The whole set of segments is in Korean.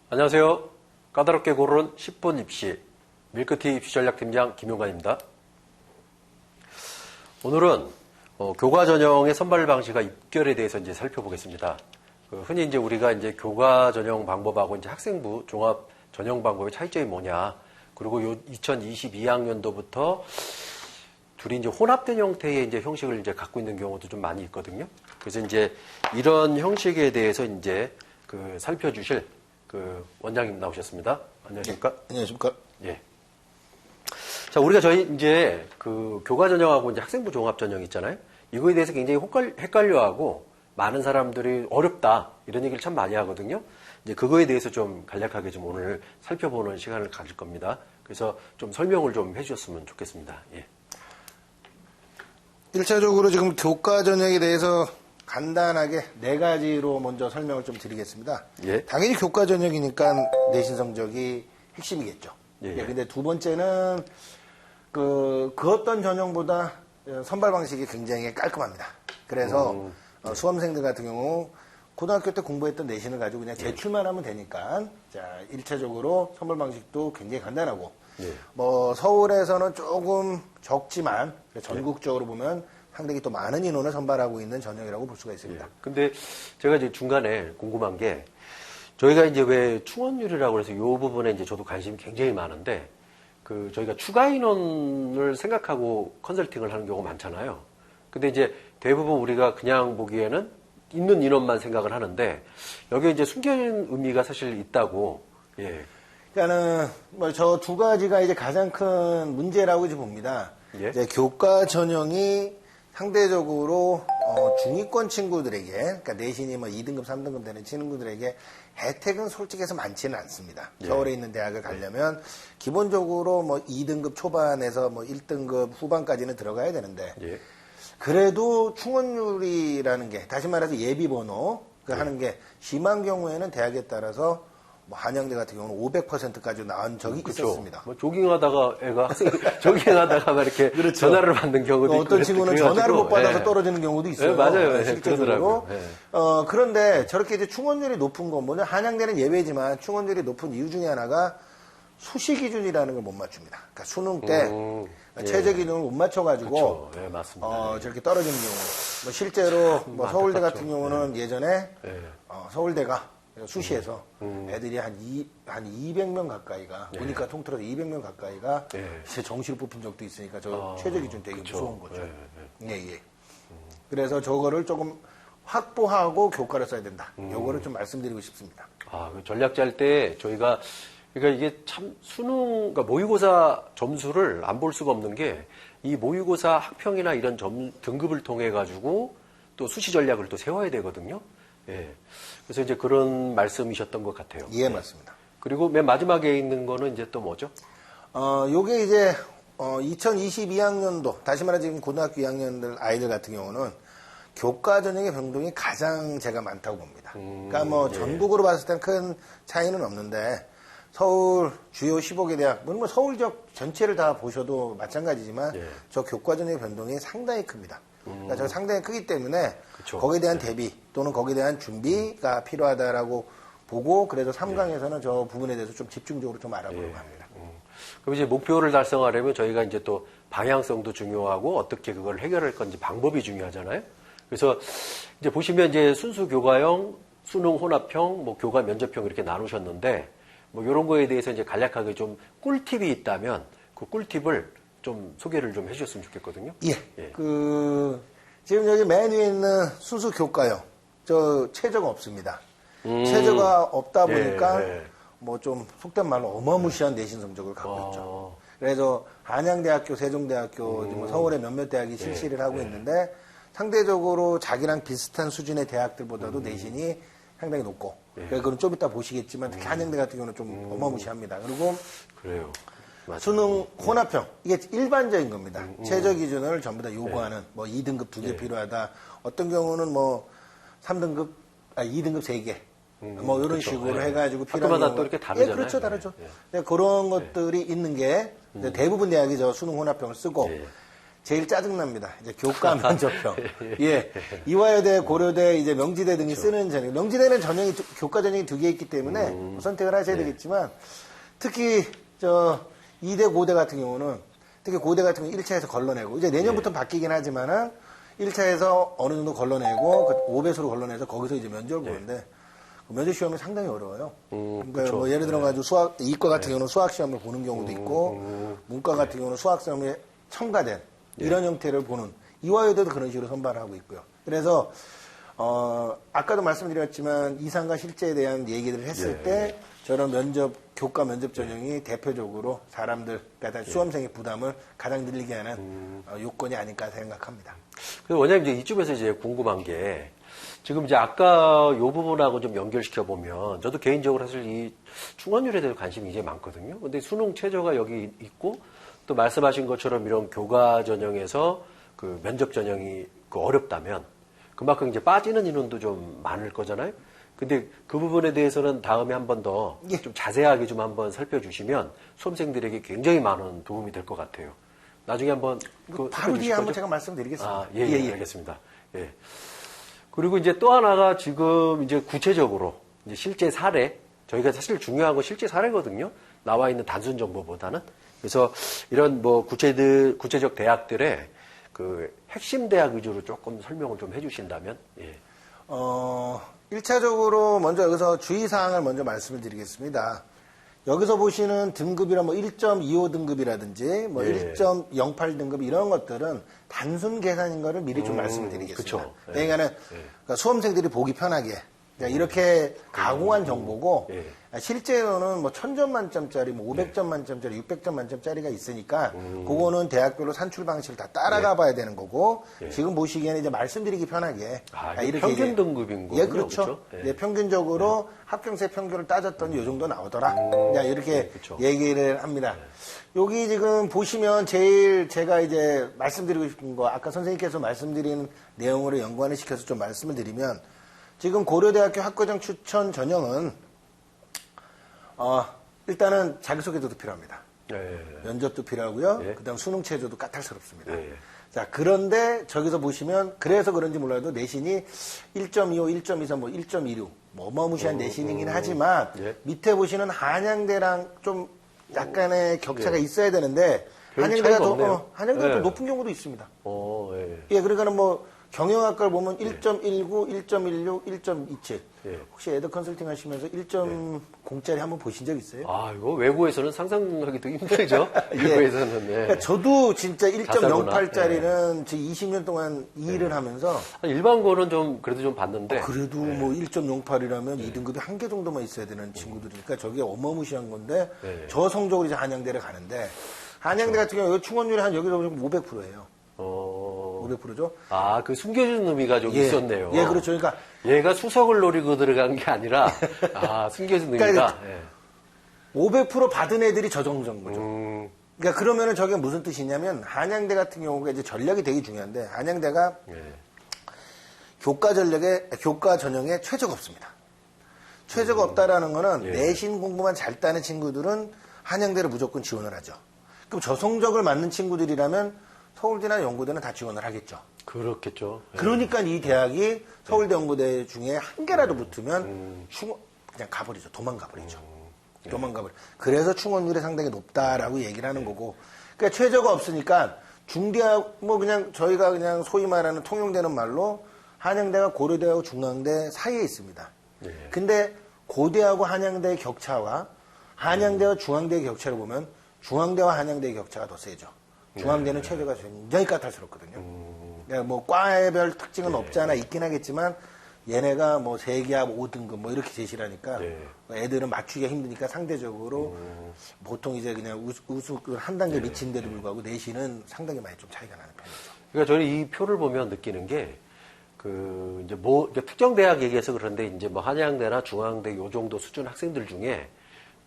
안녕하세요. 까다롭게 고른 10분 입시 밀크티 입시전략팀장 김용관입니다. 오늘은 교과 전형의 선발 방식과 입결에 대해서 이제 살펴보겠습니다. 흔히 이제 우리가 이제 교과 전형 방법하고 이제 학생부 종합 전형 방법의 차이점이 뭐냐, 그리고 요 2022학년도부터 둘이 이제 혼합된 형태의 이제 형식을 이제 갖고 있는 경우도 좀 많이 있거든요. 그래서 이제 이런 형식에 대해서 이제 살펴주실 원장님 나오셨습니다. 안녕하십니까? 네, 안녕하십니까? 예. 자, 우리가 저희 이제 교과 전형하고 이제 학생부 종합 전형 있잖아요. 이거에 대해서 굉장히 헷갈려하고 많은 사람들이 어렵다 이런 얘기를 참 많이 하거든요. 이제 그거에 대해서 좀 간략하게 좀 오늘 살펴보는 시간을 가질 겁니다. 그래서 좀 설명을 좀 해주셨으면 좋겠습니다. 예. 1차적으로 지금 교과 전형에 대해서 간단하게 4가지로 먼저 설명을 좀 드리겠습니다. 예. 당연히 교과 전형이니까 내신 성적이 핵심이겠죠. 예. 근데 두 번째는 그 어떤 전형보다 선발 방식이 굉장히 깔끔합니다. 그래서 수험생들 같은 경우 고등학교 때 공부했던 내신을 가지고 그냥 제출만 하면 되니까, 자, 1차적으로 선발 방식도 굉장히 간단하고, 예. 뭐 서울에서는 조금 적지만 전국적으로 보면 상당히 또 많은 인원을 선발하고 있는 전형이라고 볼 수가 있습니다. 예. 근데 제가 이제 중간에 궁금한 게, 저희가 이제 왜 충원율이라고 해서 이 부분에 이제 저도 관심이 굉장히 많은데, 저희가 추가 인원을 생각하고 컨설팅을 하는 경우가 많잖아요. 근데 이제 대부분 우리가 그냥 보기에는 있는 인원만 생각을 하는데, 여기에 이제 숨겨진 의미가 사실 있다고. 예. 그러니까는 뭐 저 두 가지가 이제 가장 큰 문제라고 이제 봅니다. 예. 이제 교과 전형이 상대적으로 중위권 친구들에게, 그러니까 내신이 뭐 2등급, 3등급 되는 친구들에게 혜택은 솔직해서 많지는 않습니다. 예. 서울에 있는 대학을 가려면 기본적으로 뭐 2등급 초반에서 뭐 1등급 후반까지는 들어가야 되는데, 예. 그래도 충원율이라는 게, 다시 말해서 예비번호 하는 게 심한 경우에는 대학에 따라서 뭐 한양대 같은 경우는 500%까지 나온 적이 있었습니다. 뭐 조깅하다가 애가 조깅하다가 막 이렇게 그렇죠. 전화를 받는 경우도 있고, 어떤 친구는 전화를 못 받아서 예. 떨어지는 경우도 있어요. 예, 맞아요. 예, 실제적으로. 그러더라고요. 예. 그런데 저렇게 이제 충원율이 높은 건 뭐냐? 한양대는 예외지만 충원율이 높은 이유 중에 하나가 수시 기준이라는 걸 못 맞춥니다. 그러니까 수능 때 최저 기준을 못 맞춰가지고 그렇죠. 예, 맞습니다. 저렇게 떨어지는 경우. 뭐 실제로 뭐 서울대 안타깝죠. 같은 경우는 예전에 예. 서울대가 수시에서 애들이 한 200명 가까이가, 예. 보니까 통틀어서 200명 가까이가 예. 이제 정시로 뽑힌 적도 있으니까 저 최저 기준 되게 그쵸. 무서운 거죠. 예, 예. 그래서 저거를 조금 확보하고 교과를 써야 된다. 요거를 좀 말씀드리고 싶습니다. 그 전략 짤 때 저희가, 그러니까 이게 참 그러니까 모의고사 점수를 안 볼 수가 없는 게, 이 모의고사 학평이나 이런 등급을 통해 가지고 또 수시 전략을 또 세워야 되거든요. 예. 그래서 이제 그런 말씀이셨던 것 같아요. 예, 맞습니다. 그리고 맨 마지막에 있는 거는 이제 또 뭐죠? 요게 이제 2022학년도, 다시 말해 지금 고등학교 2학년들 아이들 같은 경우는 교과 전형의 변동이 가장 제가 많다고 봅니다. 그러니까 뭐 전국으로 봤을 땐 큰 차이는 없는데, 서울 주요 15개 대학, 물론 서울 지역 전체를 다 보셔도 마찬가지지만 저 교과 전형의 변동이 상당히 큽니다. 그러니까 저 상당히 크기 때문에 그쵸. 거기에 대한 대비 또는 거기에 대한 준비가 필요하다라고 보고, 그래서 3강에서는 저 부분에 대해서 좀 집중적으로 좀 알아보려고 합니다. 그럼 이제 목표를 달성하려면 저희가 이제 또 방향성도 중요하고 어떻게 그걸 해결할 건지 방법이 중요하잖아요. 그래서 이제 보시면 이제 순수 교과형, 수능 혼합형, 뭐 교과 면접형 이렇게 나누셨는데, 뭐 이런 거에 대해서 이제 간략하게 좀 꿀팁이 있다면 그 꿀팁을 좀 소개를 좀 해주셨으면 좋겠거든요. 예. 지금 여기 맨 위에 있는 순수 교과형, 저 최저가 없습니다. 최저가 없다 보니까 뭐 좀 속된 말로 어마무시한 내신 성적을 갖고 있죠. 그래서 한양대학교, 세종대학교, 뭐 서울의 몇몇 대학이 실시를 하고 있는데, 상대적으로 자기랑 비슷한 수준의 대학들보다도 내신이 상당히 높고, 그건 좀 이따 보시겠지만 특히 한양대 같은 경우는 좀 어마무시합니다. 그리고 그래요. 맞아요. 수능 혼합형, 이게 일반적인 겁니다. 최저 기준을 전부 다 요구하는, 뭐 2등급 2개 필요하다. 어떤 경우는 뭐 2등급 3개. 뭐 이런 그쵸. 식으로 해가지고 필요한 학교마다 경우가, 또 이렇게 다르잖아요. 그렇죠, 다르죠. 그런 것들이 있는 게 대부분 대학이 저 수능 혼합형을 쓰고, 제일 짜증납니다. 이제 교과 면접형. 예. 이화여대, 고려대, 이제 명지대 등이 쓰는 전형. 명지대는 교과 전형이 2개 있기 때문에 선택을 하셔야 되겠지만, 특히, 2대 고대 같은 경우는, 특히 고대 같은 경우는 1차에서 걸러내고, 이제 내년부터 바뀌긴 하지만은, 1차에서 어느 정도 걸러내고, 그 5배수로 걸러내서 거기서 이제 면접을 보는데, 면접 시험이 상당히 어려워요. 그러니까 뭐 예를 들어가지고 이과 같은 경우는 수학 시험을 보는 경우도 있고, 문과 같은 경우는 수학 시험에 첨가된 이런 형태를 보는, 이화여대도 그런 식으로 선발을 하고 있고요. 그래서 아까도 말씀드렸지만 이상과 실제에 대한 얘기들을 했을 때 저런 교과 면접 전형이 대표적으로 사람들, 그러니까 수험생의 부담을 가장 늘리게 하는 요건이 아닐까 생각합니다. 그래서 원장님 이제 이쯤에서 이제 궁금한 게, 지금 이제 아까 요 부분하고 좀 연결시켜 보면, 저도 개인적으로 사실 이 충원율에 대해서 관심이 굉장히 많거든요. 근데 수능 최저가 여기 있고, 또 말씀하신 것처럼 이런 교과 전형에서 그 면접 전형이 어렵다면, 그만큼 이제 빠지는 인원도 좀 많을 거잖아요. 근데 그 부분에 대해서는 다음에 한 번 더 좀 자세하게 좀 한번 살펴주시면 수험생들에게 굉장히 많은 도움이 될 것 같아요. 나중에 한번 바로 뒤에 한번 제가 말씀드리겠습니다. 아, 예, 알겠습니다. 예. 그리고 이제 또 하나가 지금 이제 구체적으로 이제 실제 사례, 저희가 사실 중요한 건 실제 사례거든요. 나와 있는 단순 정보보다는. 그래서 이런 뭐 구체적 대학들의 그 핵심 대학 위주로 조금 설명을 좀 해주신다면, 예. 1차적으로 먼저 여기서 주의사항을 먼저 말씀을 드리겠습니다. 여기서 보시는 등급이라 뭐 1.25 등급이라든지 뭐 1.08 등급 이런 것들은 단순 계산인 거를 미리 좀 말씀을 드리겠습니다. 그쵸. 그러니까는 그러니까 수험생들이 보기 편하게 이렇게 가공한 정보고 실제로는 뭐 1000점 만점짜리, 뭐 500점 만점짜리, 600점 만점짜리가 있으니까 그거는 대학별로 산출 방식을 다 따라가 봐야 되는 거고 지금 보시기에는 이제 말씀드리기 편하게 이렇게 평균 등급인 거군요. 예, 그렇죠. 네, 평균적으로 합격세 평균을 따졌더니 이 정도 나오더라. 이렇게 얘기를 합니다. 여기 지금 보시면 제일 제가 이제 말씀드리고 싶은 거, 아까 선생님께서 말씀드린 내용으로 연관을 시켜서 좀 말씀을 드리면, 지금 고려대학교 학과정 추천 전형은 일단은 자기소개도 필요합니다. 면접도 필요하고요. 그다음 수능 체제도 까탈스럽습니다. 자, 그런데 저기서 보시면 그래서 그런지 몰라도 내신이 1.25, 1.23, 뭐 1.26 뭐 어마무시한 내신이긴 하지만 밑에 보시는 한양대랑 좀 약간의 격차가 있어야 되는데 한양대가 더 높은 경우도 있습니다. 예, 그러니까는 뭐 경영학과를 보면 1.19, 1.16, 1.27. 혹시 에드 컨설팅 하시면서 1.0짜리 한번 보신 적 있어요? 이거 외국에서는 상상하기도 힘들죠. 외국에서는. 그러니까 저도 진짜 1.08짜리는 제 20년 동안 이 일을 하면서 일반고는 좀 그래도 좀 봤는데. 그래도 뭐 1.08이라면 2등급이 한 개 정도만 있어야 되는 친구들이니까 저게 어마무시한 건데 저 성적으로 이제 한양대를 가는데 한양대 같은 경우 충원율이 한 여기서 보면 500%예요. 500%죠? 그 숨겨진 의미가 좀 있었네요. 예, 그렇죠. 그러니까 얘가 수석을 노리고 들어간 게 아니라 숨겨진 의미가. 그러니까 500% 받은 애들이 저 정도인 거죠. 그러니까 그러면은 저게 무슨 뜻이냐면 한양대 같은 경우가 이제 전략이 되게 중요한데 한양대가 교과 전형에 최저가 없습니다. 최저가 없다라는 거는 내신 공부만 잘 따는 친구들은 한양대를 무조건 지원을 하죠. 그럼 저 성적을 맞는 친구들이라면 서울대나 연고대는 다 지원을 하겠죠. 그렇겠죠. 그러니까 이 대학이 서울대, 연고대 중에 한 개라도 붙으면 그냥 가버리죠. 도망가버리죠. 도망가버려. 그래서 충원율이 상당히 높다라고 얘기를 하는 거고. 그러니까 최저가 없으니까 중대학, 뭐 그냥 저희가 그냥 소위 말하는 통용되는 말로 한양대가 고려대하고 중앙대 사이에 있습니다. 근데 고대하고 한양대의 격차와 한양대와 중앙대의 격차를 보면 중앙대와 한양대의 격차가 더 세죠. 중앙대는 체제가 굉장히 까탈스럽거든요. 그러니까 뭐 과별 특징은 없지 않아 있긴 하겠지만 얘네가 뭐 3기합 5등급 뭐 이렇게 제시를 하니까 애들은 맞추기가 힘드니까 상대적으로 보통 이제 그냥 우수 한 단계 미친데도 불구하고 내신은 상당히 많이 좀 차이가 나는 편이죠. 그러니까 저는 이 표를 보면 느끼는 게 이제 뭐 특정 대학 얘기해서 그런데 이제 뭐 한양대나 중앙대 요 정도 수준 학생들 중에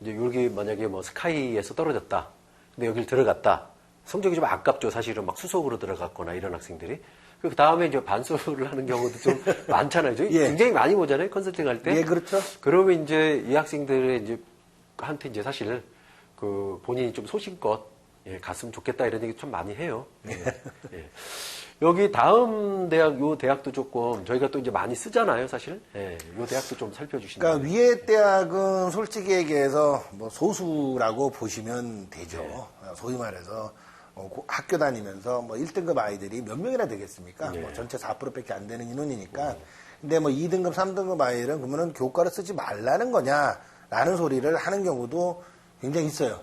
이제 여기 만약에 뭐 스카이에서 떨어졌다. 근데 여길 들어갔다. 성적이 좀 아깝죠. 사실은 막 수석으로 들어갔거나 이런 학생들이. 그 다음에 이제 반수를 하는 경우도 좀 많잖아요. 굉장히 많이 보잖아요. 컨설팅 할 때. 예, 그렇죠. 그러면 이제 이 학생들의 한테 이제 사실 본인이 좀 소신껏 예, 갔으면 좋겠다 이런 얘기 참 많이 해요. 예, 예. 여기 다음 대학, 요 대학도 조금 저희가 또 이제 많이 쓰잖아요, 사실. 예, 요 대학도 좀 살펴주신다면. 그러니까 위에 대학은 솔직히 얘기해서 뭐 소수라고 보시면 되죠. 소위 말해서 학교 다니면서 뭐 1등급 아이들이 몇 명이나 되겠습니까? 뭐 전체 4%밖에 안 되는 인원이니까. 근데 뭐 2등급, 3등급 아이들은 그러면은 교과를 쓰지 말라는 거냐라는 소리를 하는 경우도 굉장히 있어요.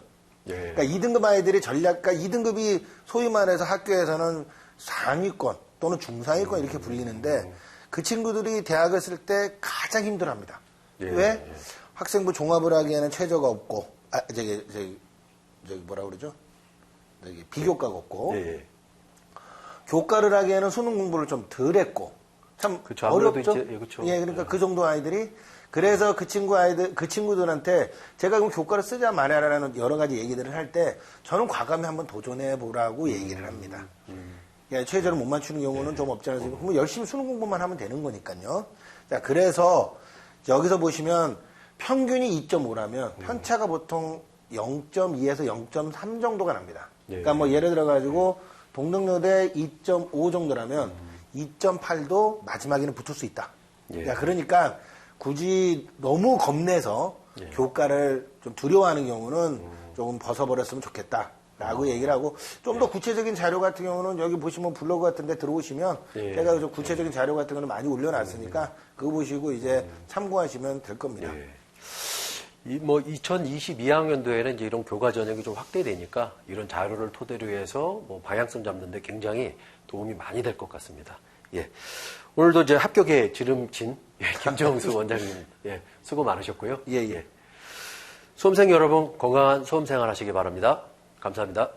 예. 그러니까 2등급 아이들이 그러니까 2등급이 소위 말해서 학교에서는 상위권 또는 중상위권 이렇게 불리는데 그 친구들이 대학을 쓸 때 가장 힘들어합니다. 예. 왜? 학생부 종합을 하기에는 최저가 없고, 저기 뭐라 그러죠? 저기 비교과가 없고, 예. 교과를 하기에는 수능 공부를 좀 덜 했고, 참 그쵸, 아무래도 어렵죠? 이제, 예, 그쵸. 예, 그러니까 그 정도 아이들이 그래서 그 친구들한테 제가 그럼 교과를 쓰자 말아라라는 여러 가지 얘기들을 할 때 저는 과감히 한번 도전해 보라고 얘기를 합니다. 최저를 못 맞추는 경우는 좀 없지 않습니까? 그러면 열심히 수능 공부만 하면 되는 거니까요. 자, 그래서 여기서 보시면 평균이 2.5라면 편차가 보통 0.2에서 0.3 정도가 납니다. 그러니까 뭐 예를 들어 가지고 동덕여대 2.5 정도라면 2.8도 마지막에는 붙을 수 있다. 그러니까 굳이 너무 겁내서 교과를 좀 두려워하는 경우는 조금 벗어버렸으면 좋겠다라고 얘기를 하고 좀 더 구체적인 자료 같은 경우는 여기 보시면 블로그 같은 데 들어오시면 제가 좀 구체적인 자료 같은 거는 많이 올려놨으니까 그거 보시고 이제 참고하시면 될 겁니다. 뭐 2022학년도에는 이제 이런 교과 전형이 좀 확대되니까 이런 자료를 토대로 해서 뭐 방향성 잡는데 굉장히 도움이 많이 될 것 같습니다. 예. 오늘도 이제 합격의 지름진 김정수 원장님 수고 많으셨고요. 수험생 여러분 건강한 수험생활 하시기 바랍니다. 감사합니다.